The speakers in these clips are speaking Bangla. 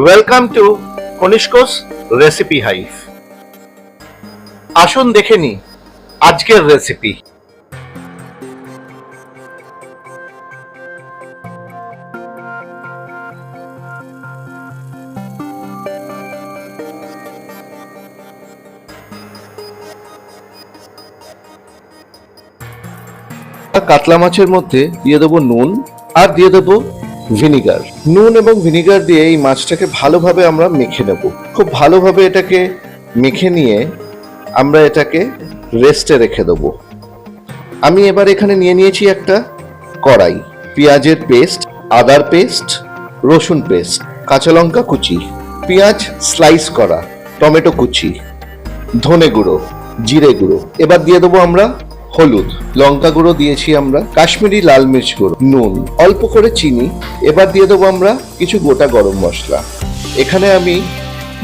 Welcome to Kanishka's recipe hive. আসুন দেখে নি আজকের রেসিপি। কাতলা মাছের মধ্যে দিয়ে দেবো নুন আর দিয়ে দেবো ভিনিগার। নুন এবং ভিনিগার দিয়ে এই মাছটাকে ভালোভাবে আমরা মেখে নেব। খুব ভালোভাবে এটাকে মেখে নিয়ে আমরা এটাকে রেস্টে রেখে দেবো। আমি এবার এখানে নিয়ে নিয়েছি একটা কড়াই, পেঁয়াজের পেস্ট, আদার পেস্ট, রসুন পেস্ট, কাঁচা লঙ্কা কুচি, পেঁয়াজ স্লাইস করা, টমেটো কুচি, ধনে গুঁড়ো, জিরে গুঁড়ো। এবার দিয়ে দেবো আমরা হলুদ, লঙ্কা গুঁড়ো দিয়েছি আমরা, কাশ্মীরি লাল মির্চ গুঁড়ো, নুন, অল্প করে চিনি। এবার দিয়ে দেবো আমরা কিছু গোটা গরম মশলা। এখানে আমি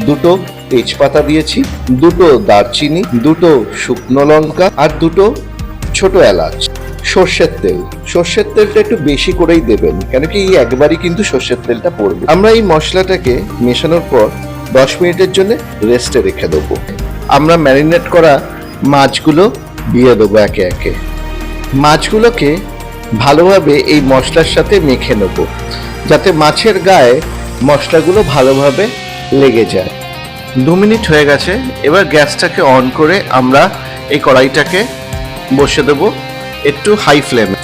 দুটো তেজপাতা দিয়েছি, দুটো দারচিনি, দুটো শুকনো লঙ্কা আর দুটো ছোট এলাচ। সর্ষের তেল, সর্ষের তেলটা একটু বেশি করেই দেবেন, কেন কি একবারই কিন্তু সর্ষের তেলটা পড়বে। আমরা এই মশলাটাকে মেশানোর পর 10 মিনিটের জন্য রেস্টে রেখে দেবো। আমরা ম্যারিনেট করা মাছগুলো দিয়ে দেবো একে একে। মাছগুলোকে ভালোভাবে এই মশলার সাথে মেখে নেব, যাতে মাছের গায়ে মশলাগুলো ভালোভাবে লেগে যায়। 2 মিনিট হয়ে গেছে। এবার গ্যাসটাকে অন করে আমরা এই কড়াইটাকে বসে দেব একটু হাই ফ্লেমে।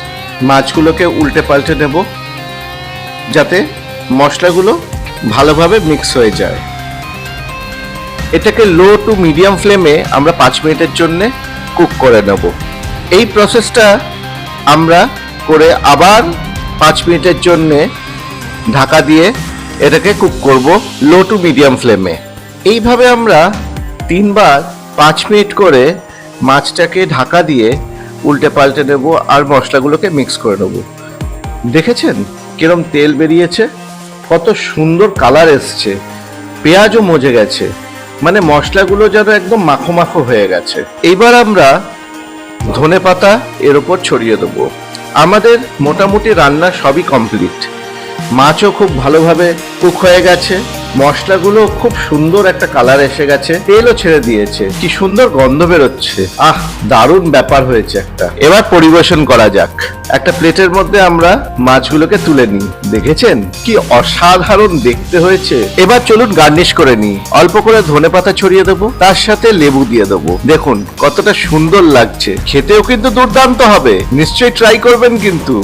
মাছগুলোকে উল্টে পাল্টে নেব যাতে মশলাগুলো ভালোভাবে মিক্স হয়ে যায়। এটাকে লো টু মিডিয়াম ফ্লেমে আমরা 5 মিনিটের জন্য কুক করে নেব। এই প্রসেসটা আমরা করে আবার 5 মিনিটের জন্য ঢাকা দিয়ে এটাকে কুক করব লো টু মিডিয়াম ফ্লেমে। এইভাবে আমরা 3 বার 5 মিনিট করে মাছটাকে ঢাকা দিয়ে উল্টে পাল্টে নেব আর মশলাগুলোকে মিক্স করে নেব। দেখেছেন কিরম তেল বেরিয়েছে, কত সুন্দর কালার এসছে, পেঁয়াজও মজে গেছে, মানে মশলাগুলো যেন একদম মাখো মাখো হয়ে গেছে। এইবার আমরা ধনেপাতা এর উপর ছড়িয়ে দেবো। আমাদের মোটামুটি রান্না সবই কমপ্লিট। মাছও খুব ভালোভাবে কুক হয়ে গেছে, মশলাগুলো খুব সুন্দর একটা কালার এসে গেছে, তেলও ছেড়ে দিয়েছে, কি সুন্দর গন্ধ বেরোচ্ছে। দারুণ ব্যাপার হয়েছে একটা। এবার পরিবেশন করা যাক। একটা প্লেটের মধ্যে আমরা মাছগুলোকে তুলে নিই। দেখেছেন কি অসাধারণ দেখতে হয়েছে। এবার চলুন গার্নিশ করে নিই। অল্প করে ধনেপাতা ছড়িয়ে দেবো, তার সাথে লেবু দিয়ে দেবো। দেখুন কতটা সুন্দর লাগছে, খেতেও কিন্তু দুর্দান্ত হবে। নিশ্চয়ই ট্রাই করবেন কিন্তু।